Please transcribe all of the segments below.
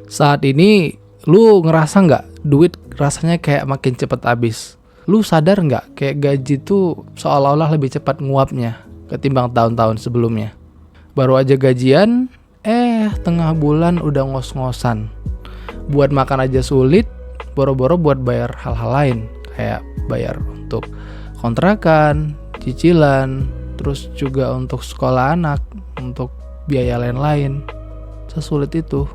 Saat ini lu ngerasa nggak duit rasanya kayak makin cepet habis? Lu sadar nggak kayak gaji tuh seolah-olah lebih cepat nguapnya ketimbang tahun-tahun sebelumnya? Baru aja gajian, tengah bulan udah ngos-ngosan. Buat makan aja sulit, boro-boro buat bayar hal-hal lain. Kayak bayar untuk kontrakan, cicilan, terus juga untuk sekolah anak, untuk biaya lain-lain. Sesulit itu.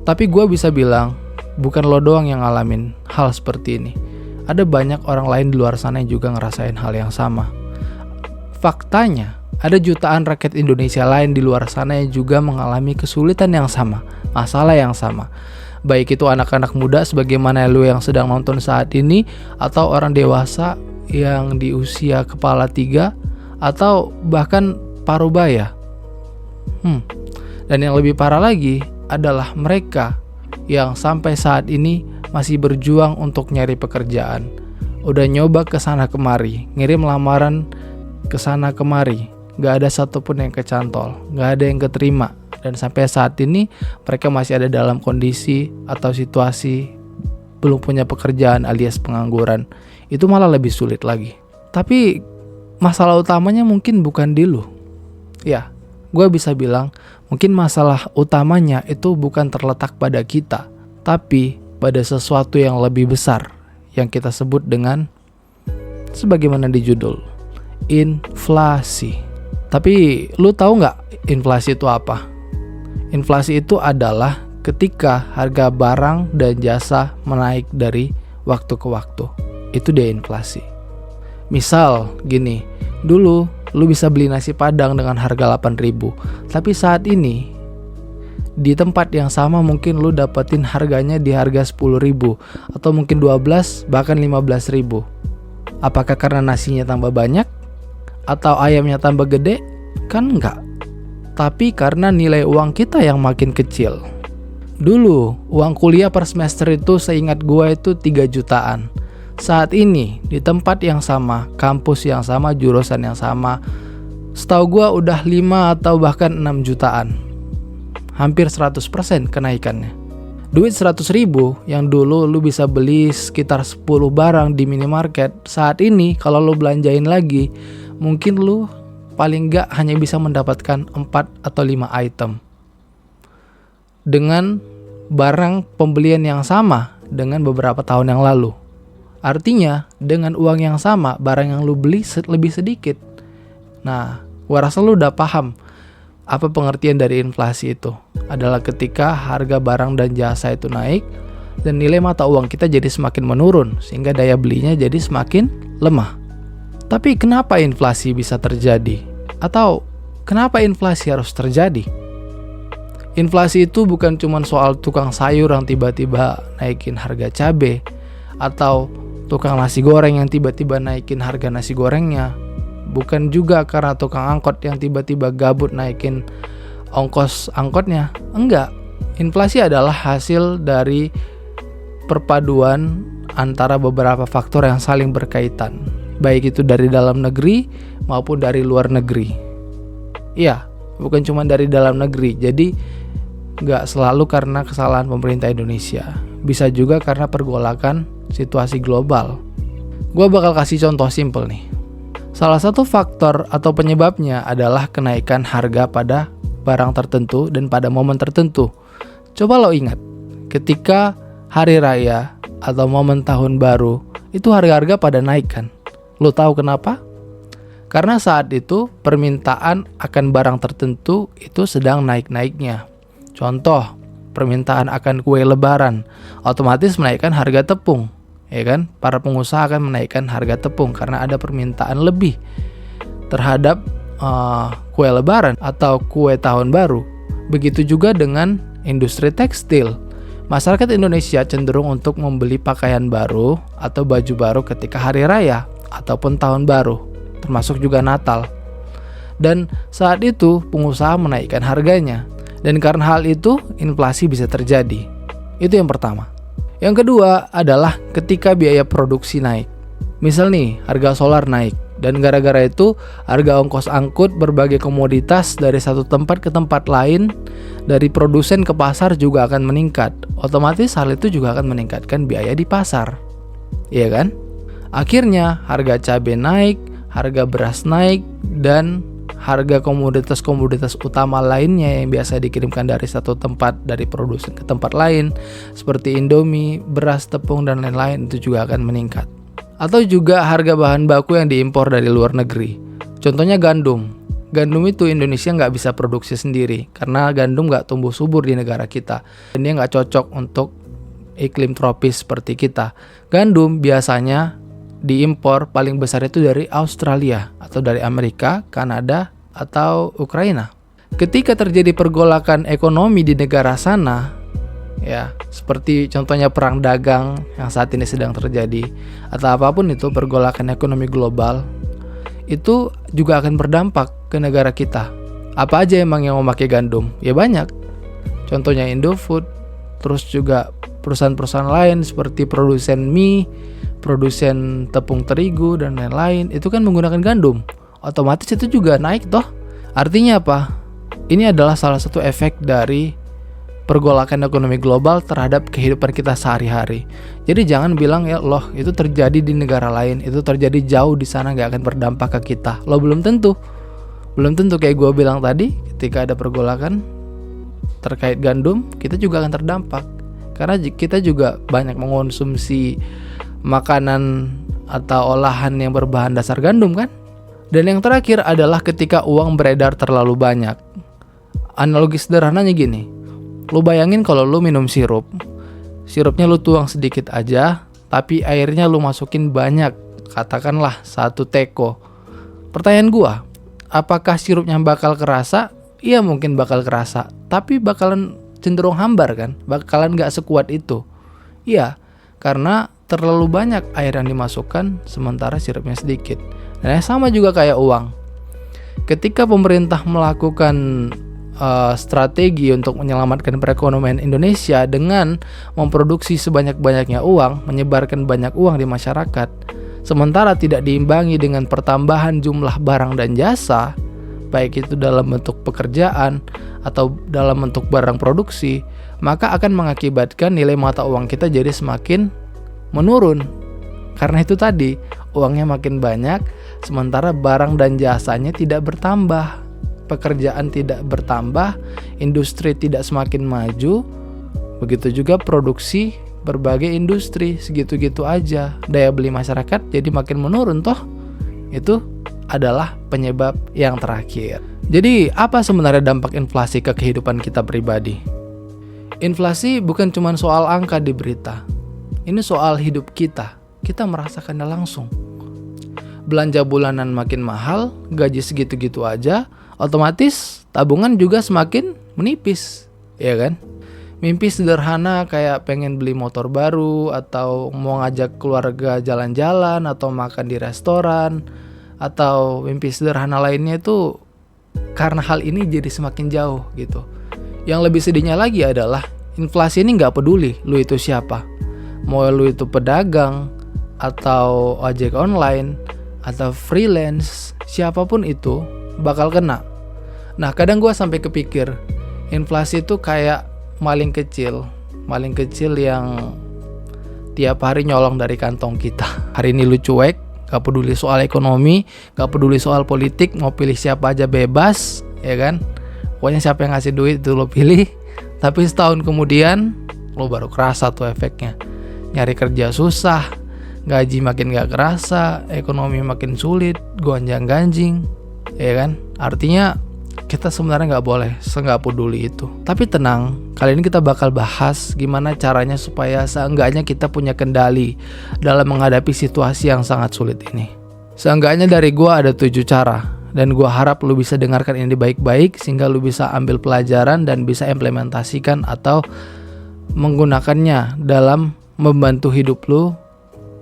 Tapi gue bisa bilang, bukan lo doang yang ngalamin hal seperti ini. Ada banyak orang lain di luar sana yang juga ngerasain hal yang sama. Faktanya, ada jutaan rakyat Indonesia lain di luar sana yang juga mengalami kesulitan yang sama, masalah yang sama. Baik itu anak-anak muda sebagaimana lo yang sedang nonton saat ini, atau orang dewasa yang di usia kepala 3, atau bahkan parubaya. Dan yang lebih parah lagi adalah mereka yang sampai saat ini masih berjuang untuk nyari pekerjaan. Udah nyoba kesana kemari, ngirim lamaran kesana kemari, gak ada satupun yang kecantol, gak ada yang keterima. Dan sampai saat ini mereka masih ada dalam kondisi atau situasi belum punya pekerjaan alias pengangguran. Itu malah lebih sulit lagi. Tapi masalah utamanya mungkin bukan di lu. Ya, gue bisa bilang mungkin masalah utamanya itu bukan terletak pada kita, tapi pada sesuatu yang lebih besar yang kita sebut dengan sebagaimana di judul, inflasi. Tapi lu tahu nggak inflasi itu apa? Inflasi itu adalah ketika harga barang dan jasa menaik dari waktu ke waktu. Itu dia inflasi. Misal gini, dulu lu bisa beli nasi padang dengan harga 8.000, tapi saat ini di tempat yang sama mungkin lu dapetin harganya di harga 10.000 atau mungkin 12 bahkan 15.000. Apakah karena nasinya tambah banyak atau ayamnya tambah gede? Kan enggak. Tapi karena nilai uang kita yang makin kecil. Dulu uang kuliah per semester itu seingat gua itu 3 jutaan. Saat ini di tempat yang sama, kampus yang sama, jurusan yang sama, setahu gua udah 5 atau bahkan 6 jutaan. Hampir 100% kenaikannya. Duit 100.000 yang dulu lu bisa beli sekitar 10 barang di minimarket, saat ini kalau lu belanjain lagi, mungkin lu paling enggak hanya bisa mendapatkan 4 atau 5 item. Dengan barang pembelian yang sama dengan beberapa tahun yang lalu. Artinya dengan uang yang sama barang yang lu beli lebih sedikit. Nah, gua rasa lu udah paham apa pengertian dari inflasi itu. Adalah ketika harga barang dan jasa itu naik dan nilai mata uang kita jadi semakin menurun sehingga daya belinya jadi semakin lemah. Tapi kenapa inflasi bisa terjadi? Atau kenapa inflasi harus terjadi? Inflasi itu bukan cuma soal tukang sayur yang tiba-tiba naikin harga cabai, atau tukang nasi goreng yang tiba-tiba naikin harga nasi gorengnya. Bukan juga karena tukang angkot yang tiba-tiba gabut naikin ongkos angkotnya. Enggak. Inflasi adalah hasil dari perpaduan antara beberapa faktor yang saling berkaitan. Baik itu dari dalam negeri maupun dari luar negeri. Iya, bukan cuma dari dalam negeri. Jadi enggak selalu karena kesalahan pemerintah Indonesia. Bisa juga karena pergolakan situasi global. Gua bakal kasih contoh simpel nih. Salah satu faktor atau penyebabnya adalah kenaikan harga pada barang tertentu dan pada momen tertentu. Coba lo ingat, ketika hari raya atau momen tahun baru, itu harga-harga pada naik kan? Lo tahu kenapa? Karena saat itu permintaan akan barang tertentu itu sedang naik-naiknya. Contoh, permintaan akan kue lebaran otomatis menaikkan harga tepung. Ya kan, para pengusaha akan menaikkan harga tepung karena ada permintaan lebih terhadap kue lebaran atau kue tahun baru. Begitu juga dengan industri tekstil. Masyarakat Indonesia cenderung untuk membeli pakaian baru atau baju baru ketika hari raya ataupun tahun baru, termasuk juga Natal. Dan saat itu pengusaha menaikkan harganya. Dan karena hal itu inflasi bisa terjadi. Itu yang pertama. Yang kedua adalah ketika biaya produksi naik. Misal nih, harga solar naik. Dan gara-gara itu, harga ongkos angkut berbagai komoditas dari satu tempat ke tempat lain, dari produsen ke pasar juga akan meningkat. Otomatis hal itu juga akan meningkatkan biaya di pasar. Iya kan? Akhirnya harga cabai naik, harga beras naik, dan harga komoditas-komoditas utama lainnya yang biasa dikirimkan dari satu tempat, dari produsen ke tempat lain, seperti Indomie, beras, tepung, dan lain-lain, itu juga akan meningkat. Atau juga harga bahan baku yang diimpor dari luar negeri. Contohnya gandum. Gandum itu Indonesia nggak bisa produksi sendiri karena gandum nggak tumbuh subur di negara kita. Dan dia nggak cocok untuk iklim tropis seperti kita. Gandum biasanya diimpor paling besar itu dari Australia atau dari Amerika, Kanada, atau Ukraina. Ketika terjadi pergolakan ekonomi di negara sana, ya, seperti contohnya perang dagang yang saat ini sedang terjadi, atau apapun itu pergolakan ekonomi global, itu juga akan berdampak ke negara kita. Apa aja emang yang memakai gandum? Ya banyak. Contohnya Indofood, terus juga perusahaan-perusahaan lain seperti produsen mie, produsen tepung terigu, dan lain-lain, itu kan menggunakan gandum. Otomatis itu juga naik toh. Artinya apa? Ini adalah salah satu efek dari pergolakan ekonomi global terhadap kehidupan kita sehari-hari. Jadi jangan bilang ya loh itu terjadi di negara lain, itu terjadi jauh di sana nggak akan berdampak ke kita. Loh belum tentu kayak gue bilang tadi, ketika ada pergolakan terkait gandum, kita juga akan terdampak. Karena kita juga banyak mengonsumsi makanan atau olahan yang berbahan dasar gandum kan. Dan yang terakhir adalah ketika uang beredar terlalu banyak. Analogi sederhananya gini, lu bayangin kalau lu minum sirup, sirupnya lu tuang sedikit aja, tapi airnya lu masukin banyak, katakanlah 1 teko. Pertanyaan gua, apakah sirupnya bakal kerasa? Iya mungkin bakal kerasa, tapi bakalan cenderung hambar kan, bakalan gak sekuat itu. Iya, karena terlalu banyak air yang dimasukkan, sementara sirupnya sedikit. Dan sama juga kayak uang. Ketika pemerintah melakukan strategi untuk menyelamatkan perekonomian Indonesia dengan memproduksi sebanyak-banyaknya uang, menyebarkan banyak uang di masyarakat, sementara tidak diimbangi dengan pertambahan jumlah barang dan jasa, baik itu dalam bentuk pekerjaan atau dalam bentuk barang produksi, maka akan mengakibatkan nilai mata uang kita jadi semakin menurun. Karena itu tadi, uangnya makin banyak, sementara barang dan jasanya tidak bertambah. Pekerjaan tidak bertambah, industri tidak semakin maju, begitu juga produksi berbagai industri, segitu-gitu aja. Daya beli masyarakat jadi makin menurun toh. Itu adalah penyebab yang terakhir. Jadi apa sebenarnya dampak inflasi ke kehidupan kita pribadi? Inflasi bukan cuma soal angka di berita. Ini soal hidup kita. Kita merasakannya langsung. Belanja bulanan makin mahal, gaji segitu-gitu aja, otomatis tabungan juga semakin menipis, ya kan? Mimpi sederhana kayak pengen beli motor baru, atau mau ngajak keluarga jalan-jalan, atau makan di restoran, atau mimpi sederhana lainnya itu karena hal ini jadi semakin jauh gitu. Yang lebih sedihnya lagi adalah inflasi ini gak peduli lu itu siapa. Mau lu itu pedagang, atau ojek online, atau freelance, siapapun itu bakal kena. Nah kadang gue sampai kepikir, inflasi itu kayak maling kecil yang tiap hari nyolong dari kantong kita. Hari ini lu cuek, gak peduli soal ekonomi, gak peduli soal politik, mau pilih siapa aja bebas, ya kan? Pokoknya siapa yang ngasih duit itu lo pilih. Tapi setahun kemudian lo baru kerasa tuh efeknya. Nyari kerja susah, gaji makin gak kerasa, ekonomi makin sulit, gonjang-ganjing, ya kan? Artinya kita sebenarnya gak boleh nggak peduli itu. Tapi tenang, kali ini kita bakal bahas gimana caranya supaya seenggaknya kita punya kendali dalam menghadapi situasi yang sangat sulit ini. Seenggaknya dari gua ada 7 cara, dan gua harap lu bisa dengarkan ini baik-baik sehingga lu bisa ambil pelajaran dan bisa implementasikan atau menggunakannya dalam membantu hidup lu,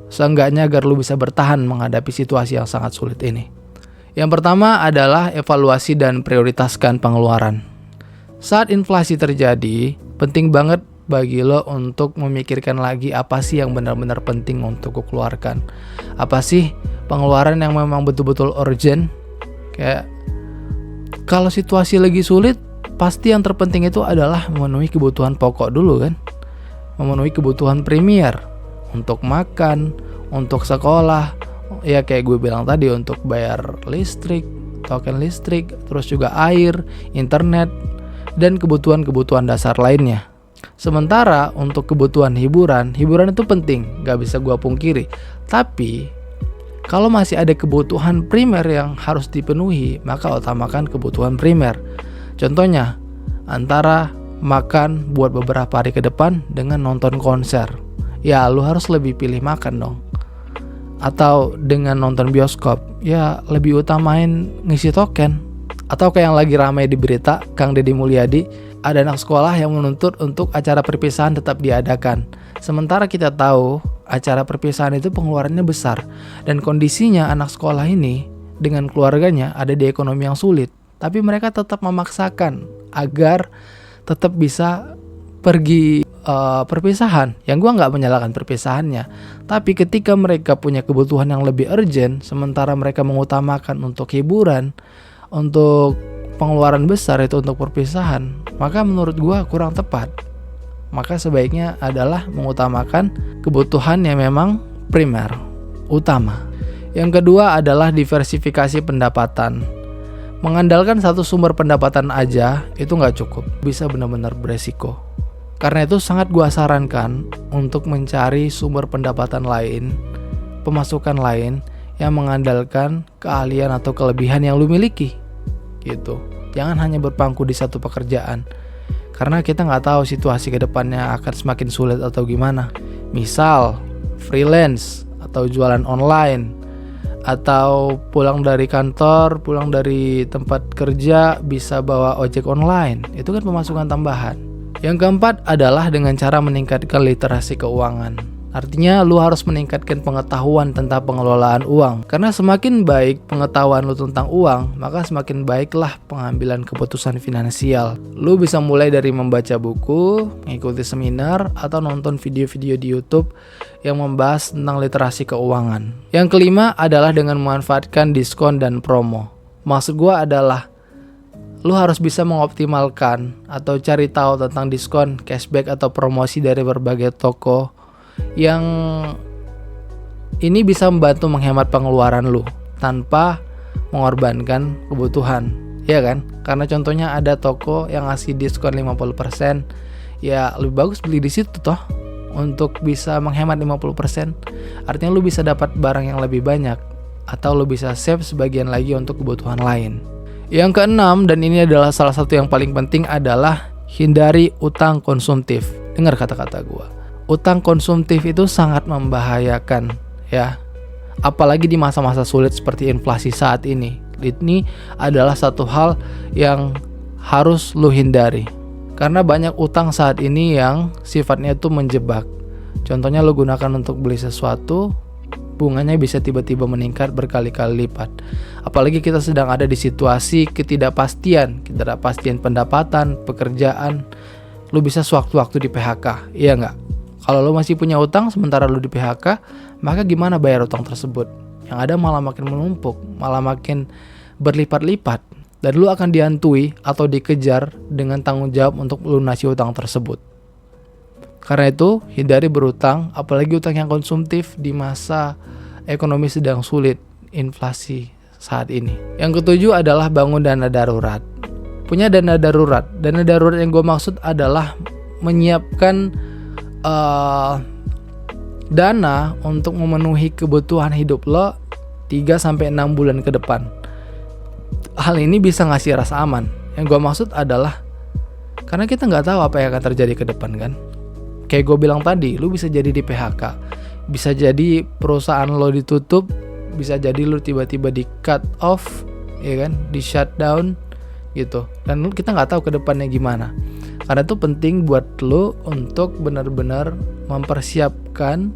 seenggaknya agar lu bisa bertahan menghadapi situasi yang sangat sulit ini. Yang pertama adalah evaluasi dan prioritaskan pengeluaran. Saat inflasi terjadi, penting banget bagi lo untuk memikirkan lagi apa sih yang benar-benar penting untuk lo keluarkan. Apa sih pengeluaran yang memang betul-betul urgent. Kayak kalau situasi lagi sulit, pasti yang terpenting itu adalah memenuhi kebutuhan pokok dulu kan. Memenuhi kebutuhan primer untuk makan, untuk sekolah, ya kayak gue bilang tadi, untuk bayar listrik, token listrik, terus juga air, internet, dan kebutuhan-kebutuhan dasar lainnya. Sementara untuk kebutuhan hiburan itu penting, gak bisa gue pungkiri. Tapi kalau masih ada kebutuhan primer yang harus dipenuhi, maka utamakan kebutuhan primer. Contohnya, antara makan buat beberapa hari ke depan dengan nonton konser. Ya, lu harus lebih pilih makan dong. Atau dengan nonton bioskop, ya lebih utamain ngisi token. Atau kayak yang lagi ramai di berita, Kang Deddy Mulyadi, ada anak sekolah yang menuntut untuk acara perpisahan tetap diadakan. Sementara kita tahu acara perpisahan itu pengeluarannya besar, dan kondisinya anak sekolah ini dengan keluarganya ada di ekonomi yang sulit. Tapi mereka tetap memaksakan agar tetap bisa pergi perpisahan. Yang gue nggak menyalahkan perpisahannya, tapi ketika mereka punya kebutuhan yang lebih urgent, sementara mereka mengutamakan untuk hiburan, untuk pengeluaran besar itu untuk perpisahan, maka menurut gue kurang tepat. Maka sebaiknya adalah mengutamakan kebutuhan yang memang primer, utama. Yang kedua adalah diversifikasi pendapatan. Mengandalkan satu sumber pendapatan aja itu nggak cukup, bisa benar-benar beresiko. Karena itu sangat gua sarankan untuk mencari sumber pendapatan lain, pemasukan lain yang mengandalkan keahlian atau kelebihan yang lu miliki, gitu. Jangan hanya berpangku di satu pekerjaan, karena kita nggak tahu situasi kedepannya akan semakin sulit atau gimana. Misal freelance atau jualan online, atau pulang dari kantor, pulang dari tempat kerja bisa bawa ojek online. Itu kan pemasukan tambahan. Yang keempat adalah dengan cara meningkatkan literasi keuangan. Artinya lu harus meningkatkan pengetahuan tentang pengelolaan uang. Karena semakin baik pengetahuan lu tentang uang, maka semakin baiklah pengambilan keputusan finansial. Lu bisa mulai dari membaca buku, mengikuti seminar, atau nonton video-video di YouTube yang membahas tentang literasi keuangan. Yang kelima adalah dengan memanfaatkan diskon dan promo. Maksud gua adalah lu harus bisa mengoptimalkan atau cari tahu tentang diskon, cashback, atau promosi dari berbagai toko yang ini bisa membantu menghemat pengeluaran lu tanpa mengorbankan kebutuhan, ya kan? Karena contohnya ada toko yang ngasih diskon 50%, ya lebih bagus beli di situ toh untuk bisa menghemat 50%. Artinya lu bisa dapat barang yang lebih banyak, atau lu bisa save sebagian lagi untuk kebutuhan lain. Yang keenam, dan ini adalah salah satu yang paling penting, adalah hindari utang konsumtif. Dengar kata-kata gua. Utang konsumtif itu sangat membahayakan, ya. Apalagi di masa-masa sulit seperti inflasi saat ini. Ini adalah satu hal yang harus lu hindari. Karena banyak utang saat ini yang sifatnya itu menjebak. Contohnya lu gunakan untuk beli sesuatu, bunganya bisa tiba-tiba meningkat berkali-kali lipat. Apalagi kita sedang ada di situasi ketidakpastian pendapatan, pekerjaan. Lu bisa sewaktu-waktu di PHK, iya nggak? Kalau lo masih punya utang sementara lo di PHK, maka gimana bayar utang tersebut? Yang ada malah makin menumpuk, malah makin berlipat-lipat, dan lo akan dihantui atau dikejar dengan tanggung jawab untuk melunasi utang tersebut. Karena itu, hindari berutang, apalagi utang yang konsumtif di masa ekonomi sedang sulit, inflasi saat ini. Yang ketujuh adalah bangun dana darurat. Punya dana darurat. Dana darurat yang gue maksud adalah menyiapkan dana untuk memenuhi kebutuhan hidup lo 3-6 bulan ke depan. Hal ini bisa ngasih rasa aman. Yang gue maksud adalah karena kita nggak tahu apa yang akan terjadi ke depan kan. Kayak gue bilang tadi, lu bisa jadi di PHK, bisa jadi perusahaan lo ditutup, bisa jadi lu tiba-tiba di cut off, ya kan, di shutdown gitu. Dan kita nggak tahu ke depannya gimana. Karena itu penting buat lo untuk benar-benar mempersiapkan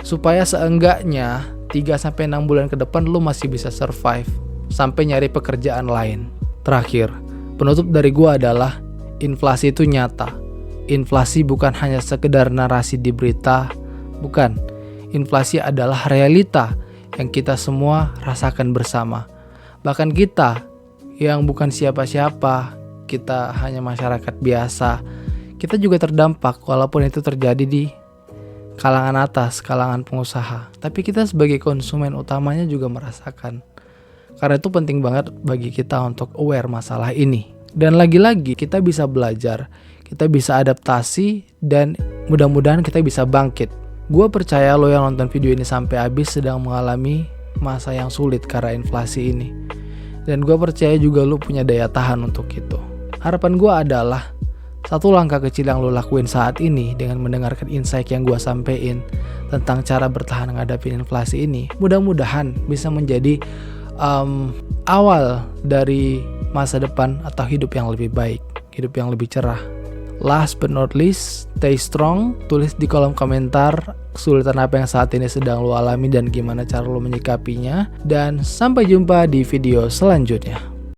supaya seenggaknya 3-6 bulan ke depan lo masih bisa survive sampai nyari pekerjaan lain. Terakhir, penutup dari gua adalah inflasi itu nyata. inflasi bukan hanya sekedar narasi di berita, bukan. Inflasi adalah realita yang kita semua rasakan bersama. Bahkan kita yang bukan siapa-siapa, kita hanya masyarakat biasa, kita juga terdampak walaupun itu terjadi di kalangan atas, kalangan pengusaha. Tapi kita sebagai konsumen utamanya juga merasakan. Karena itu penting banget bagi kita untuk aware masalah ini. Dan lagi-lagi kita bisa belajar, kita bisa adaptasi, dan mudah-mudahan kita bisa bangkit. Gue percaya lo yang nonton video ini sampai habis sedang mengalami masa yang sulit karena inflasi ini. Dan gue percaya juga lo punya daya tahan untuk itu. Harapan gue adalah satu langkah kecil yang lo lakuin saat ini dengan mendengarkan insight yang gue sampein tentang cara bertahan menghadapi inflasi ini, mudah-mudahan bisa menjadi awal dari masa depan atau hidup yang lebih baik, hidup yang lebih cerah. Last but not least, stay strong. Tulis di kolom komentar kesulitan apa yang saat ini sedang lo alami dan gimana cara lo menyikapinya. Dan sampai jumpa di video selanjutnya.